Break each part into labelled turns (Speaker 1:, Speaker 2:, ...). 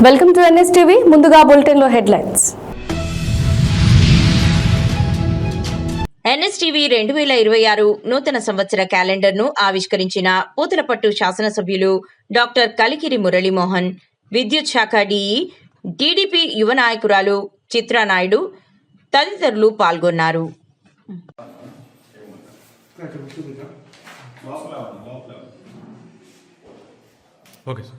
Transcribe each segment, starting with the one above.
Speaker 1: Welcome to NSTV. ముందుగా bulletin లో headlines.
Speaker 2: NSTV 2026 నూతన సంవత్సర క్యాలెండర్ను ఆవిష్కరించిన పూతలపట్టు శాసనసభ్యులు డాక్టర్ కలికిరి మురళీమోహన్, విద్యుత్ శాఖ DE, TDP యువ నాయకురాలు చిత్రానాయుడు తదితరులు పాల్గొన్నారు.
Speaker 3: Okay sir.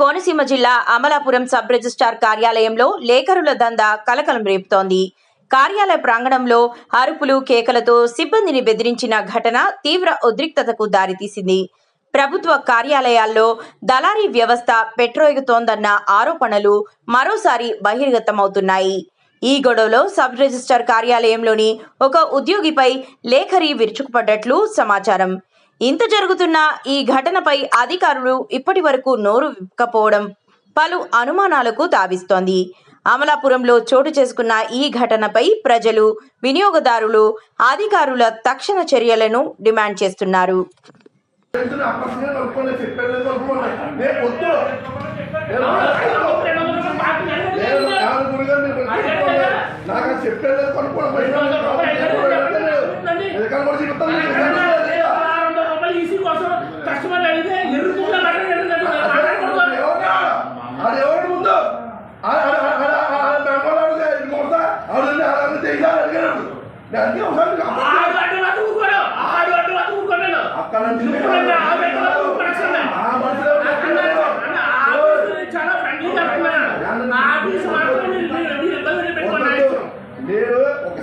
Speaker 2: కోనసీమ జిల్లా అమలాపురం సబ్ రిజిస్ట్రార్ కార్యాలయంలో లేఖరుల దందా కలకలం రేపుతోంది. కార్యాలయ ప్రాంగణంలో అరుపులు కేకలతో సిబ్బందిని బెదిరించిన ఘటన తీవ్ర ఉద్రిక్తతకు దారితీసింది. ప్రభుత్వ కార్యాలయాల్లో దళారీ వ్యవస్థ పెట్రోగుతోందన్న ఆరోపణలు మరోసారి బహిర్గతమవుతున్నాయి. ఈ గొడవలో సబ్ రిజిస్ట్రార్ కార్యాలయంలోని ఒక ఉద్యోగిపై లేఖరి విరుచుకుపడ్డట్లు సమాచారం. ఇంత జరుగుతున్న ఈ ఘటనపై అధికారులు ఇప్పటి వరకు నోరు విప్పకపోవడం పలు అనుమానాలకు తావిస్తోంది. అమలాపురంలో చోటు చేసుకున్న ఈ ఘటనపై ప్రజలు, వినియోగదారులు అధికారుల తక్షణ చర్యలను డిమాండ్ చేస్తున్నారు.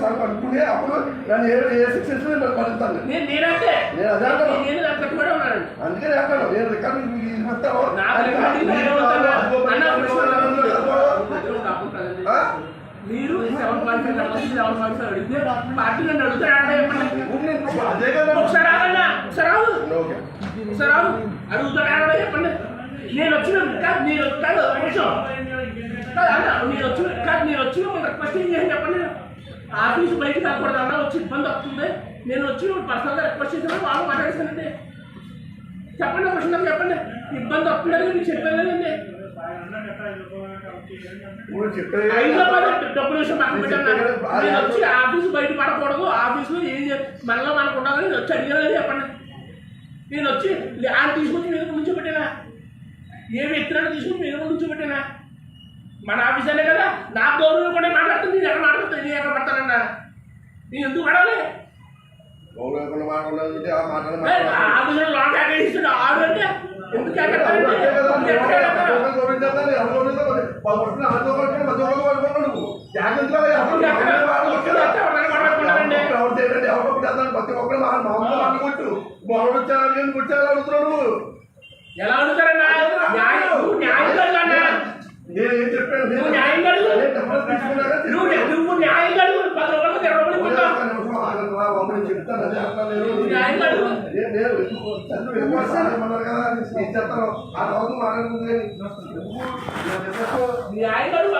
Speaker 4: సార్లు పట్టుకుని అప్పుడు నన్ను ఏ శిక్ష పడుతాను
Speaker 5: నేనంటే
Speaker 4: నేను అదే అంటాను.
Speaker 5: నేను అంత కూడా ఉన్నాను.
Speaker 4: అందుకని అంటాను నేను రికార్డు ఇస్తాను
Speaker 5: నాకు రికార్డు ఇవ్వాలి, ఏమవుతాను? అన్న మీరు 7.5 అడిగితే పార్టీ నన్ను అడుగుతాడు.
Speaker 4: అదే కదా
Speaker 5: ఒకసారి ఆగన్నా, ఒకసారి ఆగు. ఒకసారి ఆగు. అడుగుతాడా చెప్పండి. నేను వచ్చిన కాదు, నేను కాదు ఒక నిమిషం కాదు అన్న, నేను వచ్చిన రిక్వెస్ట్ ఏం చేసి చెప్పండి. ఆఫీస్ బయటకు రాకూడదు అన్న, వచ్చి ఇబ్బంది వస్తుంది. నేను వచ్చి పర్సనల్గా రిక్వెస్ట్ చేసిన వాళ్ళు మాట్లాడేసానండి. చెప్పండి, క్వశ్చన్ చెప్పండి. ఇబ్బంది వస్తుందని మీకు చెప్పలేదండి.
Speaker 4: ఇప్పుడు చెప్పేది
Speaker 5: డబ్బుల విషయం పక్కన పెట్టాను. నేను వచ్చి ఆఫీస్ బయట పడకూడదు, ఆఫీసులో ఏం మనలో మనకు ఉండాలని నేను వచ్చి అడిగానని చెప్పండి. నేను వచ్చి ఆయన తీసుకొచ్చి మీద ముందు పెట్టానా, ఏ వ్యక్తులను తీసుకుని మీద ముందు పెట్టానా? మన ఆఫీస్ అనే కదా, నా గౌరవం కూడా మాట్లాడుతుంది. నేను ఎక్కడ మాట్లాడుతుంది, నేను ఎక్కడ పడతానన్నా? నేను ఎందుకు పడాలి? ఆఫీసులో లాంగ్ హ్యాక్ ఇస్తాడు ఆడు అంటే ఎందుకు ఎలా అడుగుతారన్నా? న్యాయం
Speaker 4: నేనేం చెప్పాను
Speaker 5: నువ్వు న్యాయం అడుగు. నువ్వు న్యాయం అడుగు. 10 రూపాయలు 20 రూపాయలు
Speaker 4: చెప్తాను అదే
Speaker 5: న్యాయం అడుగు.
Speaker 4: ఏమన్నారు కదా నేను చెప్తాను ఆ రోజు మాట్లాడుతుంది
Speaker 5: న్యాయం అడుగు.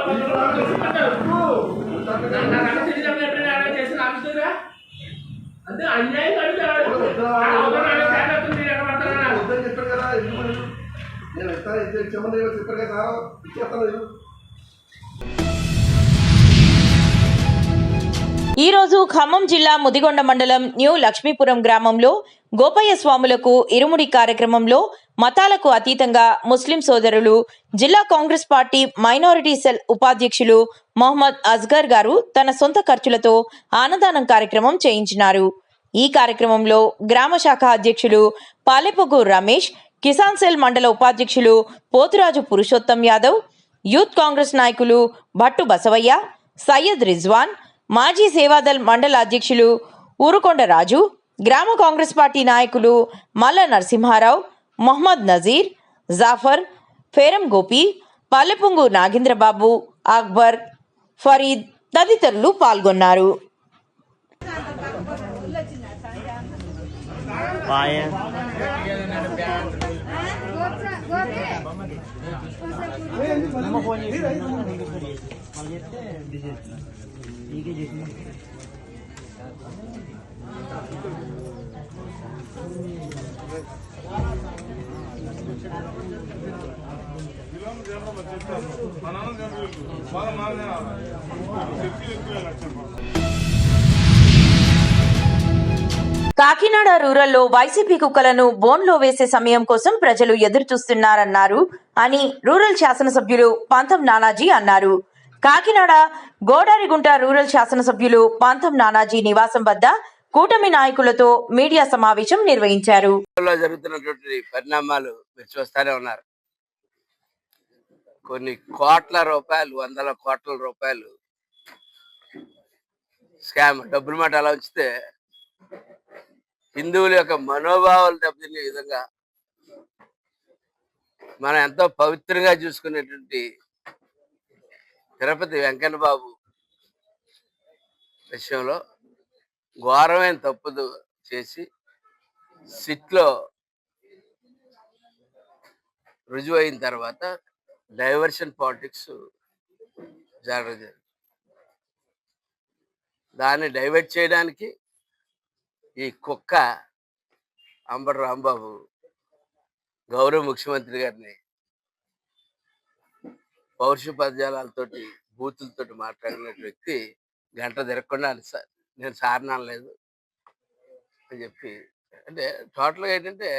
Speaker 5: ఎప్పుడైనా చేసిన ఆఫీసర్గా అంటే అన్యాయం అడుగుతాడు.
Speaker 4: వద్దని చెప్పాను కదా ఎందుకు నేను ఇస్తాను ఇచ్చేమని చెప్పాను కదా సార్ ఇచ్చేస్తాను.
Speaker 2: ఈ రోజు ఖమ్మం జిల్లా ముదిగొండ మండలం న్యూ లక్ష్మీపురం గ్రామంలో గోపయ్య స్వాములకు ఇరుముడి కార్యక్రమంలో మతాలకు అతీతంగా ముస్లిం సోదరులు జిల్లా కాంగ్రెస్ పార్టీ మైనారిటీ సెల్ ఉపాధ్యక్షులు మొహమ్మద్ అస్గర్ గారు తన సొంత ఖర్చులతో అన్నదానం కార్యక్రమం చేయించినారు. ఈ కార్యక్రమంలో గ్రామ శాఖ అధ్యక్షులు పాలెపొగు రమేష్, కిసాన్ సెల్ మండల ఉపాధ్యక్షులు పోతురాజు పురుషోత్తం యాదవ్, యూత్ కాంగ్రెస్ నాయకులు భట్టు బసవయ్య, సయ్యద్ రిజ్వాన్, మాజీ సేవాదల్ మండల అధ్యక్షులు ఊరుకొండ రాజు, గ్రామ కాంగ్రెస్ పార్టీ నాయకులు మల్ల నరసింహారావు, మొహమ్మద్ నజీర్, జాఫర్, ఫేరం గోపి, పల్లెపొంగు నాగేంద్రబాబు, అక్బర్, ఫరీద్ తదితరులు పాల్గొన్నారు. కాకినాడ రూరల్లో వైసీపీ కుక్కలను బోన్లో వేసే సమయం కోసం ప్రజలు ఎదురుచూస్తున్నారన్నారు అని రూరల్ శాసనసభ్యులు పంతం నానాజీ అన్నారు. కాకినాడ గోడారిగుంట రూరల్ శాసనసభ్యులు పంతం నానాజీ నివాసం వద్ద కూటమి నాయకులతో మీడియా సమావేశం నిర్వహించారు.
Speaker 6: జరుగుతున్నటువంటి పరిణామాలు మీరు చూస్తూనే ఉన్నారు. కొన్ని కోట్ల రూపాయలు, వందల కోట్ల రూపాయలు స్కామ్, డబ్బుల మాట అలా ఉంచితే హిందువుల యొక్క మనోభావాలు దెబ్బతినే విధంగా మనం ఎంతో పవిత్రంగా చూసుకునేటువంటి తిరుపతి వెంకన్న బాబు విషయంలో ఘోరమైన తప్పుదు చేసి సిట్లో రుజువు అయిన తర్వాత డైవర్షన్ పాలిటిక్స్ జరగదు. దాన్ని డైవర్ట్ చేయడానికి ఈ కుక్క అంబటి రాంబాబు గౌరవ ముఖ్యమంత్రి గారిని పౌరుష పదజాలతోటి బూతులతోటి మాట్లాడిన వ్యక్తి గంట తిరగకుండా నేను సారనలేదు అని చెప్పి, అంటే టోటల్గా ఏంటంటే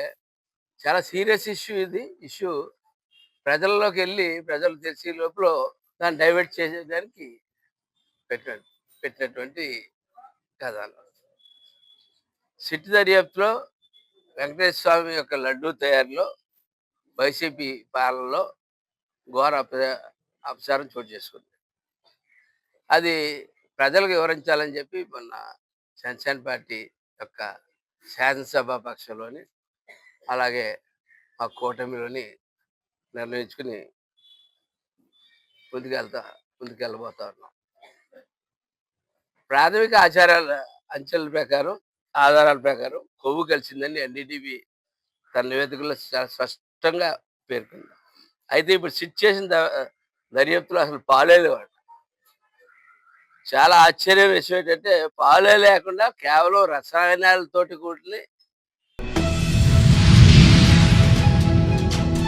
Speaker 6: చాలా సీరియస్ ఇష్యూ ఇది. ఇష్యూ ప్రజల్లోకి వెళ్ళి ప్రజలు తెలిసే లోపల దాన్ని డైవర్ట్ చేసేదానికి పెట్టినటువంటి కథలు. సిట్ దర్యాప్తులో వెంకటేశ్వర స్వామి యొక్క లడ్డూ తయారీలో వైసీపీ పాలనలో ఘోర అపచారం చోటు చేసుకుంది. అది ప్రజలకు వివరించాలని చెప్పి మొన్న జనసేన పార్టీ యొక్క శాసనసభ పక్షంలోని అలాగే మా కూటమిలోని నిర్ణయించుకుని ముందుకెళ్ళబోతా ఉన్నాం. ప్రాథమిక అంచెల ప్రకారం ఆధారాల ప్రకారం కొవ్వు కలిసిందని ఎన్డీటీవీ తన నివేదికలో చాలా స్పష్టంగా పేర్కొంది. అయితే ఇప్పుడు సిట్ చేసిన దర్యాప్తులో అసలు పాలే లేవాడు. చాలా ఆశ్చర్యం విషయం ఏంటంటే పాలే లేకుండా కేవలం రసాయనాలతోటి కూడిని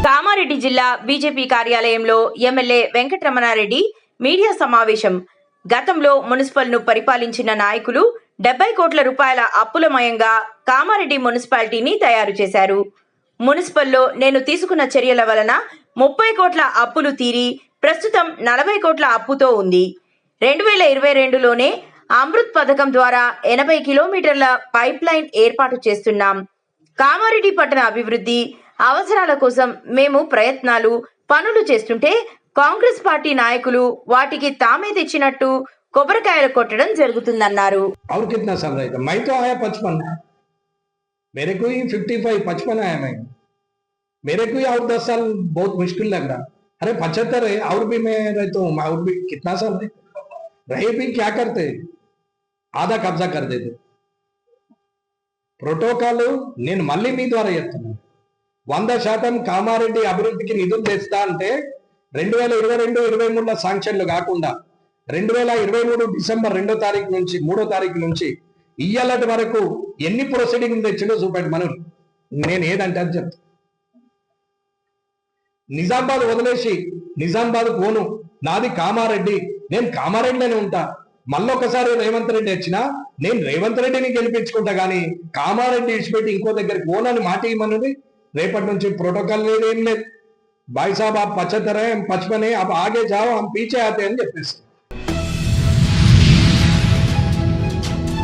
Speaker 2: కామారెడ్డి జిల్లా బీజేపీ కార్యాలయంలో ఎమ్మెల్యే వెంకటరమణారెడ్డి మీడియా సమావేశం. గతంలో మున్సిపల్ను పరిపాలించిన నాయకులు 70 కోట్ల రూపాయల అప్పులమయంగా కామారెడ్డి మున్సిపాలిటీని తయారు చేశారు. మున్సిపల్లో నేను తీసుకున్న చర్యల వలన 30 కోట్ల అప్పులు తీరి ప్రస్తుతం 40 కోట్ల అప్పుతో ఉంది. 2022లోనే అమృత్ పథకం ద్వారా 80 కిలోమీటర్ల పైప్ లైన్ ఏర్పాటు చేస్తున్నాం. కామారెడ్డి పట్టణ అభివృద్ధి అవసరాల కోసం మేము పనులు చేస్తుంటే కాంగ్రెస్ పార్టీ నాయకులు వాటికి తామే తెచ్చినట్టు కొబ్బరికాయలు కొట్టడం జరుగుతుందన్నారు.
Speaker 7: और कितना साल रहेगा? मैं तो आया 55, मेरे को ही 55 55 आया मैं. मेरे को ही और 10 साल बहुत मुश्किल लग रहा. अरे 75 है और भी मैं रहता हूँ. और भी कितना साल रहे भी क्या करते? आधा कब्जा कर देते. ప్రోటోకాల్ నేను మళ్ళీ మీ ద్వారా చెప్తున్నాను. 100% కామారెడ్డి అభివృద్ధికి నిధులు తెస్తా అంటే 2022-23 శాంక్షన్లు కాకుండా 2023 డిసెంబర్ 2వ తారీఖు నుంచి 3వ తారీఖు నుంచి ఇయ్యాలటి వరకు ఎన్ని ప్రొసీడింగ్ తెచ్చిండో చూపెట్టి మనం నేను ఏదంటే అది చెప్తా. నిజామాబాద్ వదిలేసి నిజామాబాద్ పోను, నాది కామారెడ్డి, నేను కామారెడ్డిలోనే ఉంటా. మళ్ళొకసారి రేవంత్ రెడ్డి వచ్చినా నేను రేవంత్ రెడ్డిని గెలిపించుకుంటా, కానీ కామారెడ్డి విడిచిపెట్టి ఇంకో దగ్గరికి పోనని మాట ఇవ్వమన్నది. రేపటి నుంచి ప్రోటోకాల్ లేదు, ఏం లేదు. भाई साहब आप 75 हैं, हम 55 हैं, आप आगे जाओ, हम पीछे आते हैं చెప్పేసి.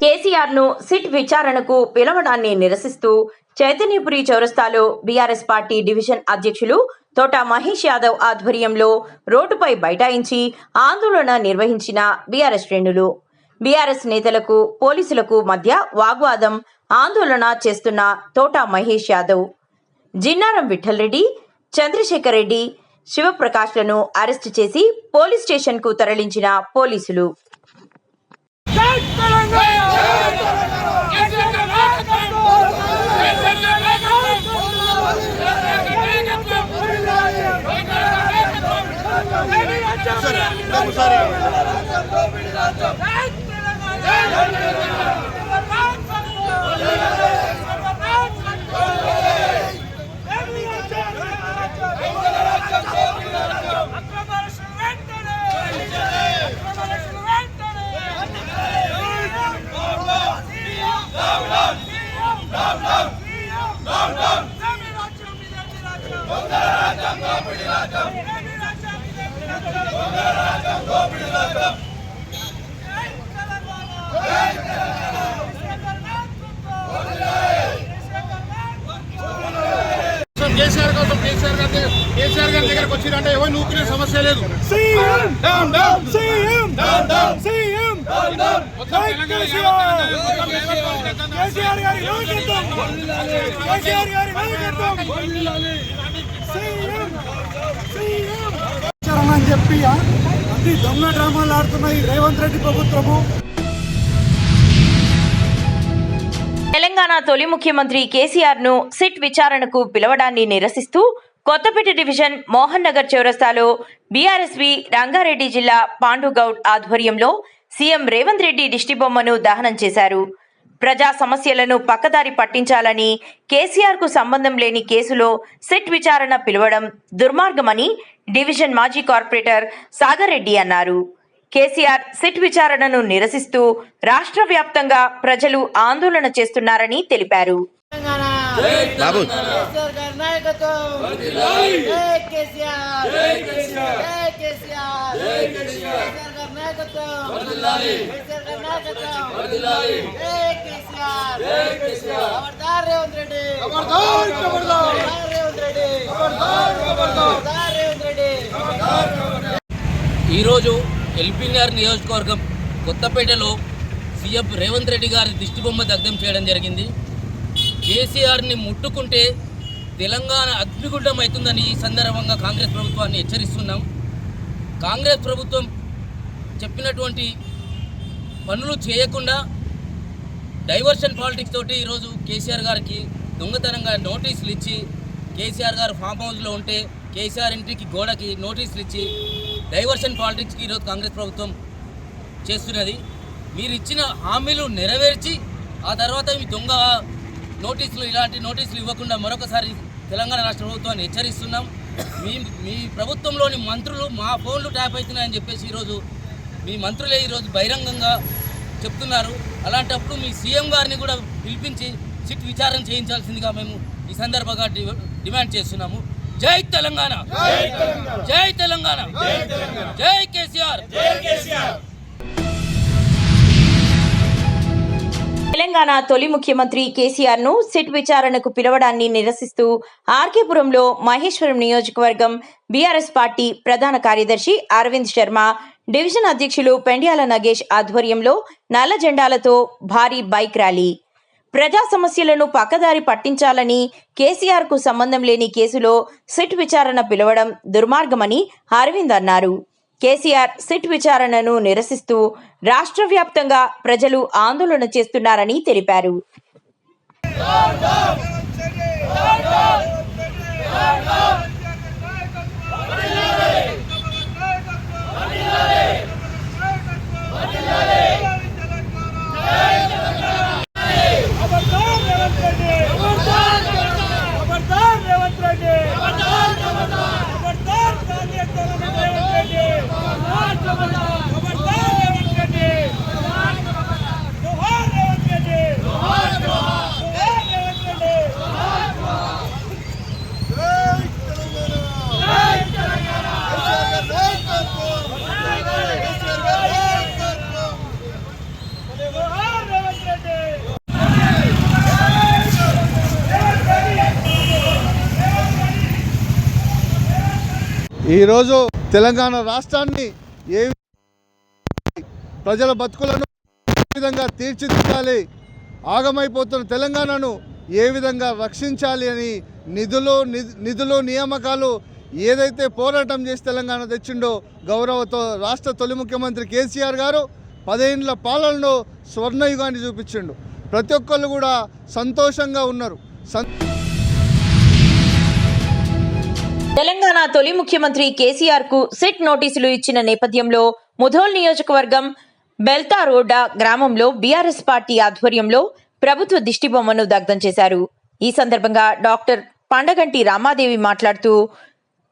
Speaker 2: కేసీఆర్ ను సిట్ విచారణకు పిలవడాన్ని నిరసిస్తూ చైతన్యపురి చౌరస్తాలో బీఆర్ఎస్ పార్టీ డివిజన్ అధ్యక్షులు తోట మహేష్ యాదవ్ ఆధ్వర్యంలో రోడ్డుపై బైఠాయించి ఆందోళన నిర్వహించిన బీఆర్ఎస్ శ్రేణులు. బీఆర్ఎస్ నేతలకు పోలీసులకు మధ్య వాగ్వాదం, ఆందోళన చేస్తున్న తోట మహేష్ యాదవ్, జిన్నారం విఠల్ రెడ్డి, చంద్రశేఖర్ రెడ్డి, శివప్రకాష్లను అరెస్టు చేసి పోలీస్ స్టేషన్ కు తరలించిన పోలీసులు.
Speaker 3: కేసీఆర్ గారి దగ్గరకు వచ్చిందంటే ఎవరు నూకునే సమస్య లేదు.
Speaker 8: అని చెప్పి అతి దొంగ డ్రామాలు ఆడుతున్నాయి రేవంత్ రెడ్డి ప్రభుత్వము.
Speaker 2: తెలంగాణ తొలి ముఖ్యమంత్రి కేసీఆర్ ను సిట్ విచారణకు పిలవడాన్ని నిరసిస్తూ కొత్తపేట డివిజన్ మోహన్ నగర్ చౌరస్తాలో బీఆర్ఎస్వి రంగారెడ్డి జిల్లా పాండుగౌడ్ ఆధ్వర్యంలో సీఎం రేవంత్ రెడ్డి దిష్టిబొమ్మను దహనం చేశారు. ప్రజా సమస్యలను పక్కదారి పట్టించాలని, కేసీఆర్ కు సంబంధం లేని కేసులో సిట్ విచారణ పిలవడం దుర్మార్గమని డివిజన్ మాజీ కార్పొరేటర్ సాగర్ రెడ్డి అన్నారు. కేసీఆర్ సిట్ విచారణను నిరసిస్తూ రాష్ట్ర వ్యాప్తంగా ప్రజలు ఆందోళన చేస్తున్నారని తెలిపారు.
Speaker 9: ఈరోజు ఎల్బీనగర్ నియోజకవర్గం కొత్తపేటలో సీఎం రేవంత్ రెడ్డి గారి దిష్టిబొమ్మ దగ్ధం చేయడం జరిగింది. కేసీఆర్ని ముట్టుకుంటే తెలంగాణ అగ్నిగుండం అవుతుందని ఈ సందర్భంగా కాంగ్రెస్ ప్రభుత్వాన్ని హెచ్చరిస్తున్నాం. కాంగ్రెస్ ప్రభుత్వం చెప్పినటువంటి పనులు చేయకుండా డైవర్షన్ పాలిటిక్స్ తోటి ఈరోజు కేసీఆర్ గారికి దొంగతనంగా నోటీసులు ఇచ్చి, కేసీఆర్ గారు ఫామ్ హౌస్లో ఉంటే కేసీఆర్ ఇంటికి గోడకి నోటీసులు ఇచ్చి డైవర్షన్ పాలిటిక్స్కి ఈరోజు కాంగ్రెస్ ప్రభుత్వం చేస్తున్నది. మీరు ఇచ్చిన హామీలు నెరవేర్చి ఆ తర్వాత మీ దొంగ నోటీసులు, ఇలాంటి నోటీసులు ఇవ్వకుండా మరొకసారి తెలంగాణ రాష్ట్ర ప్రభుత్వాన్ని హెచ్చరిస్తున్నాం. మీ ప్రభుత్వంలోని మంత్రులు మా ఫోన్లు ట్యాప్ అవుతున్నాయని చెప్పేసి ఈరోజు మీ మంత్రులే ఈరోజు బహిరంగంగా చెప్తున్నారు. అలాంటప్పుడు మీ సీఎం గారిని కూడా పిలిపించి సిట్ విచారణ చేయించాల్సిందిగా మేము ఈ సందర్భంగా డిమాండ్ చేస్తున్నాము. జై తెలంగాణ, జై తెలంగాణ, జై కేసీఆర్.
Speaker 2: తెలంగాణ తొలి ముఖ్యమంత్రి కేసీఆర్ ను సిట్ విచారణకు పిలవడాన్ని నిరసిస్తూ ఆర్కేపురంలో మహేశ్వరం నియోజకవర్గం బీఆర్ఎస్ పార్టీ ప్రధాన కార్యదర్శి అరవింద్ శర్మ, డివిజన్ అధ్యక్షులు పెండ్యాల నగేష్ ఆధ్వర్యంలో నల్ల జెండాలతో భారీ బైక్ ర్యాలీ. ప్రజా సమస్యలను పక్కదారి పట్టించాలని, కేసీఆర్ కు సంబంధం లేని కేసులో సిట్ విచారణ పిలవడం దుర్మార్గమని అరవింద్ అన్నారు. కేసీఆర్ సిట్ విచారణను నిరసిస్తూ రాష్ట్ర వ్యాప్తంగా ప్రజలు ఆందోళన చేస్తున్నారని తెలిపారు.
Speaker 8: ఈరోజు తెలంగాణ రాష్ట్రాన్ని ఏ ప్రజల బతుకులను ఏ విధంగా తీర్చిదిద్దాలి, ఆగమైపోతున్న తెలంగాణను ఏ విధంగా రక్షించాలి అని నిధులు నియామకాలు ఏదైతే పోరాటం చేసి తెలంగాణ తెచ్చిండో గౌరవతో రాష్ట్ర తొలి ముఖ్యమంత్రి కేసీఆర్ గారు 10 ఏళ్ల పాలనలో స్వర్ణయుగాన్ని చూపించిండు. ప్రతి ఒక్కళ్ళు కూడా సంతోషంగా ఉన్నారు.
Speaker 2: తెలంగాణ తొలి ముఖ్యమంత్రి కేసీఆర్ కు సిట్ నోటీసులు ఇచ్చిన నేపథ్యంలో ముధోల్ నియోజకవర్గం బెల్తారోడా గ్రామంలో బీఆర్ఎస్ పార్టీ ఆధ్వర్యంలో ప్రభుత్వ దిష్టిబొమ్మను దగ్ధం చేశారు. ఈ సందర్భంగా డాక్టర్ పండగంటి రామాదేవి మాట్లాడుతూ,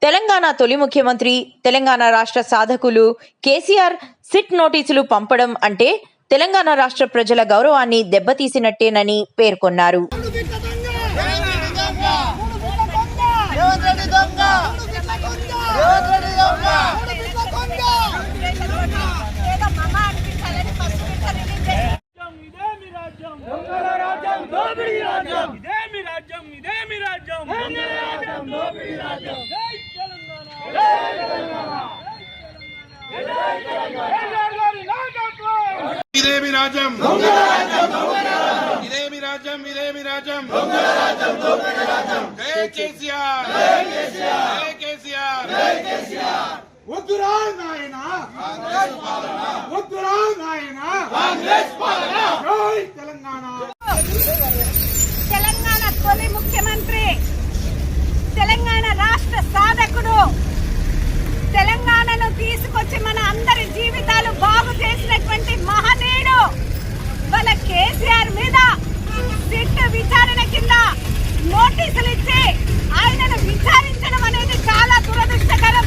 Speaker 2: తెలంగాణ తొలి ముఖ్యమంత్రి, తెలంగాణ రాష్ట్ర సాధకులు కేసీఆర్ సిట్ నోటీసులు పంపడం అంటే తెలంగాణ రాష్ట్ర ప్రజల గౌరవాన్ని దెబ్బతీసినట్టేనని పేర్కొన్నారు.
Speaker 3: ఇదేమి రాజ్యం, ఇదేమి రాజ్యం, ఇదేమి రాజ్యం. జై కేసీఆర్, జై కేసీఆర్.
Speaker 8: వద్దురా నాయనా, వద్దురా నాయనా, కాంగ్రెస్ పాలన. జై తెలంగాణ.
Speaker 10: తెలంగాణ తొలి ముఖ్యమంత్రి, తెలంగాణ రాష్ట్ర సాధకుడు, తెలంగాణను తీసుకొచ్చి మన అందరి జీవితాలు బాగు చేసినటువంటి మహనీయుడు వాళ్ళ కేసీఆర్ మీద సిట్ విచారణ కింద నోటీసులు ఇచ్చి ఆయనను విచారించడం అనేది చాలా దురదృష్టకరం.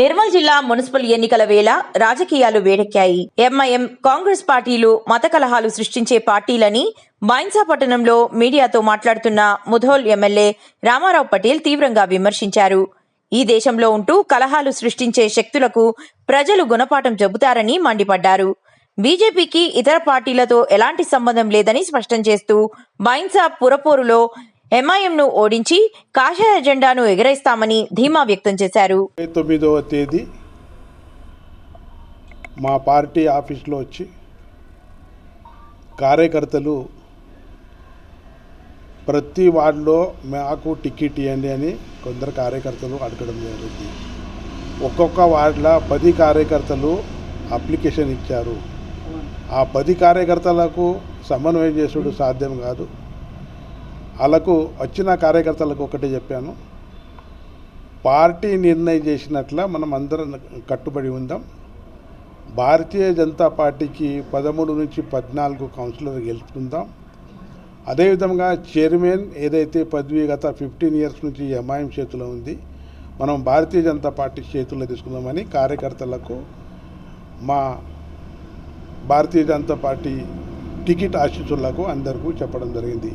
Speaker 2: నిర్మల్ జిల్లా మున్సిపల్ ఎన్నికల వేళ రాజకీయాలు వేడెక్కాయి. ఎంఐఎం, కాంగ్రెస్ పార్టీలు మత కలహాలు సృష్టించే పార్టీలని బైన్సా పట్టణంలో మీడియాతో మాట్లాడుతున్న ముధోల్ ఎమ్మెల్యే రామారావు పటేల్ తీవ్రంగా విమర్శించారు. ఈ దేశంలో ఉంటూ కలహాలు సృష్టించే శక్తులకు ప్రజలు గుణపాఠం చెబుతారని మండిపడ్డారు. బీజేపీకి ఇతర పార్టీలతో ఎలాంటి సంబంధం లేదని స్పష్టం చేస్తూ బైన్సా పురపోరులో ఎంఐఎంను ఓడించి కాషాయ జెండాను ఎగరేస్తామని ధీమా వ్యక్తం చేశారు.
Speaker 11: 9వ తేదీ
Speaker 3: మా పార్టీ ఆఫీస్లో వచ్చి కార్యకర్తలు ప్రతి వార్డులో మాకు టికెట్ ఇవ్వండి అని కొందరు కార్యకర్తలు అడగడం జరిగింది. ఒక్కొక్క వార్డులో 10 కార్యకర్తలు అప్లికేషన్ ఇచ్చారు. ఆ 10 కార్యకర్తలకు సమన్వయం చేసుడు సాధ్యం కాదు. వాళ్ళకు వచ్చిన కార్యకర్తలకు ఒకటే చెప్పాను, పార్టీ నిర్ణయం చేసినట్ల మనం అందరం కట్టుబడి ఉందాం. భారతీయ జనతా పార్టీకి 13 నుంచి 14 కౌన్సిలర్ గెలుపుకుందాం. అదేవిధంగా చైర్మన్ ఏదైతే పదవి గత 15 ఇయర్స్ నుంచి ఎంఐఎం చేతిలో ఉంది, మనం భారతీయ జనతా పార్టీ చేతుల్లో తీసుకుందామని కార్యకర్తలకు మా భారతీయ జనతా పార్టీ టికెట్ ఆశీస్సులకు అందరికీ చెప్పడం జరిగింది.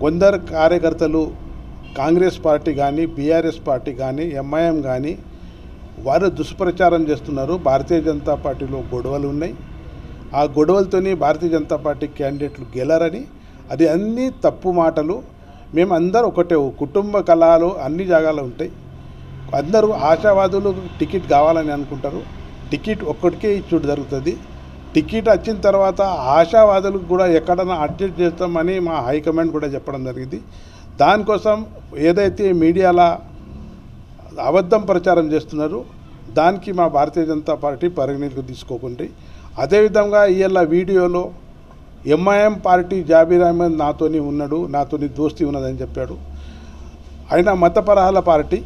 Speaker 3: కొందరు కార్యకర్తలు కాంగ్రెస్ పార్టీ కానీ, బీఆర్ఎస్ పార్టీ కానీ, ఎంఐఎం కానీ వారు దుష్ప్రచారం చేస్తున్నారు. భారతీయ జనతా పార్టీలో గొడవలు ఉన్నాయి, ఆ గొడవలతోని భారతీయ జనతా పార్టీ క్యాండిడేట్లు గెలరని, అది అన్నీ తప్పు మాటలు. మేము అందరూ ఒకటే, కుటుంబ కళలు అన్ని జాగాలో ఉంటాయి. అందరూ ఆశావాదులు టికెట్ కావాలని అనుకుంటారు, టికెట్ ఒక్కటికే ఇచ్చుడు జరుగుతుంది. టికెట్ వచ్చిన తర్వాత ఆశావాదులకు కూడా ఎక్కడన్నా అడ్జస్ట్ చేస్తామని మా హైకమాండ్ కూడా చెప్పడం జరిగింది. దానికోసం ఏదైతే మీడియాలో అబద్ధం ప్రచారం చేస్తున్నారు, దానికి మా భారతీయ జనతా పార్టీ పరిగణలోకి తీసుకోకుండా, అదేవిధంగా ఇవాళ వీడియోలో ఎంఐఎం పార్టీ జాబీర్ అహ్మద్ నాతోని ఉన్నాడు, నాతోని దోస్తీ ఉన్నదని చెప్పాడు. ఆయన మతపరహాల పార్టీ.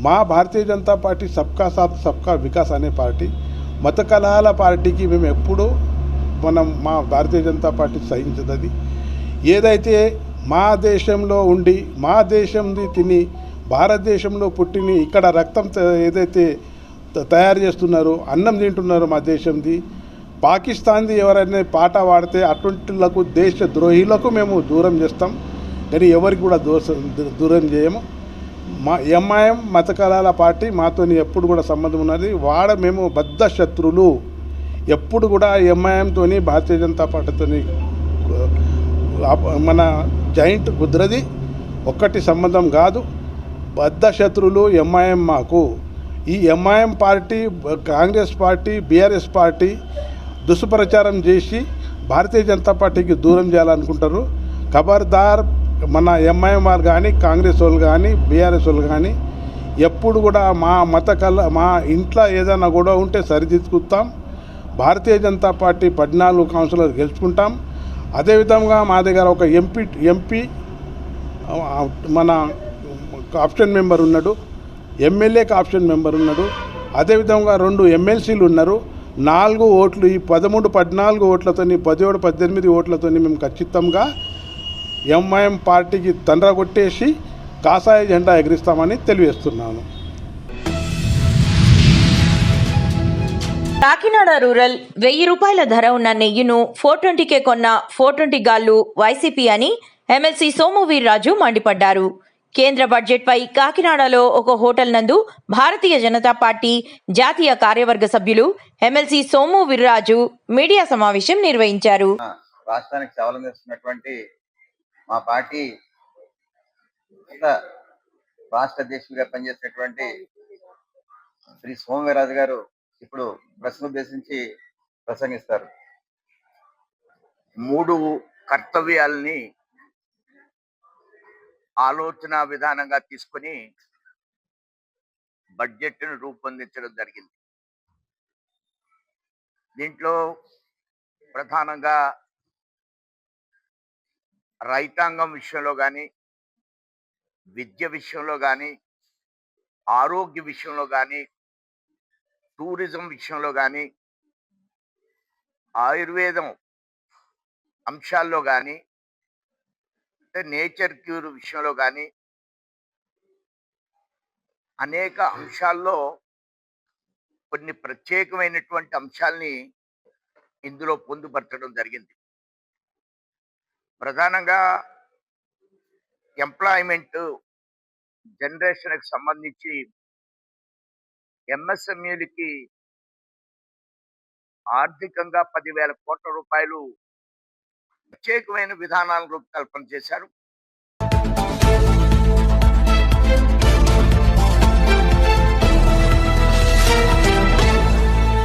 Speaker 3: మా భారతీయ జనతా పార్టీ సబ్కా సాత్ సబ్కా వికాస్ అనే పార్టీ. మత కలహాల పార్టీకి మేము ఎప్పుడూ మా భారతీయ జనతా పార్టీ సహించదది. ఏదైతే మా దేశంలో ఉండి మా దేశంది తిని భారతదేశంలో పుట్టిని ఇక్కడ రక్తం ఏదైతే తయారు చేస్తున్నారో, అన్నం తింటున్నారో మా దేశంది, పాకిస్తాన్ది ఎవరైనా పాట పాడితే అటువంటిలకు దేశ ద్రోహులకు మేము దూరం చేస్తాం, కానీ ఎవరికి కూడా దూరం చేయము. మా ఎంఐఎం మత కళాల పార్టీ మాతోని ఎప్పుడు కూడా సంబంధం ఉన్నది. మేము బద్ధ శత్రువులు. ఎప్పుడు కూడా ఎంఐఎంతో భారతీయ జనతా పార్టీతోని మన జాయింట్ కుదరది, ఒక్కటి సంబంధం కాదు. బద్ధ శత్రువులు ఎంఐఎం మాకు. ఈ MIM party, Congress party, BRS party దుష్ప్రచారం చేసి భారతీయ జనతా పార్టీకి దూరం చేయాలనుకుంటారు. ఖబర్దార్, మన ఎంఐఎం వాళ్ళు కానీ, కాంగ్రెస్ వాళ్ళు కానీ, బీఆర్ఎస్ వాళ్ళు కానీ ఎప్పుడు కూడా మా ఇంట్లో ఏదైనా గొడవ ఉంటే సరిదిద్దుకుంటాం. Bharatiya Janata party 14 councillor గెలుచుకుంటాం. అదేవిధంగా మా దగ్గర ఒక ఎంపీ మన ఆప్షన్ మెంబర్ ఉన్నాడు, ఎమ్మెల్యేకి ఆప్షన్ మెంబర్ ఉన్నాడు, అదేవిధంగా 2 ఎమ్మెల్సీలు ఉన్నారు. 4 ఓట్లు, ఈ 13, 14 ఓట్లతో 17, 18 ఓట్లతో మేము ఖచ్చితంగా ఎంఐఎం పార్టీకి తండ్ర కొట్టేసి కాషాయ జెండా ఎగిరిస్తామని తెలియజేస్తున్నాను.
Speaker 2: కాకినాడ రూరల్ 1000 రూపాయల ధర ఉన్న నెయ్యిను 420కే కొన్న 420 గాళ్లు వైసీపీ అని ఎమ్మెల్సీ సోము వీర్రాజు మండిపడ్డారు. కేంద్ర బడ్జెట్పై కాకినాడలో ఒక హోటల్ నందు భారతీయ జనతా పార్టీ జాతీయ కార్యవర్గ సభ్యులు ఎమ్మెల్సీ సోము వీర్రాజు మీడియా సమావేశం నిర్వహించారు.
Speaker 11: రాష్ట్రానికి సేవలు చేస్తున్నటువంటి మా పార్టీ రాష్ట్ర అధ్యక్షులుగా పనిచేసినటువంటి శ్రీ సోము వీర్రాజు గారు ఇప్పుడు ప్రశ్న ఉద్దేశించి ప్రసంగిస్తారు. 3 కర్తవ్యాలని ఆలోచన విధానంగా తీసుకుని బడ్జెట్ను రూపొందించడం జరిగింది. దీంట్లో ప్రధానంగా రైతాంగం విషయంలో కానీ, విద్య విషయంలో కానీ, ఆరోగ్య విషయంలో కానీ, టూరిజం విషయంలో కానీ, ఆయుర్వేదం అంశాల్లో కానీ, నేచర్ క్యూర్ విషయంలో కానీ అనేక అంశాల్లో కొన్ని ప్రత్యేకమైనటువంటి అంశాలని ఇందులో పొందుపరచడం జరిగింది. ప్రధానంగా ఎంప్లాయ్మెంట్ జనరేషన్కి సంబంధించి ఎంఎస్ఎంఈలకి ఆర్థికంగా 10,000 కోట్ల రూపాయలు ప్రత్యేకమైన విధానాలను రూపకల్పన చేశారు.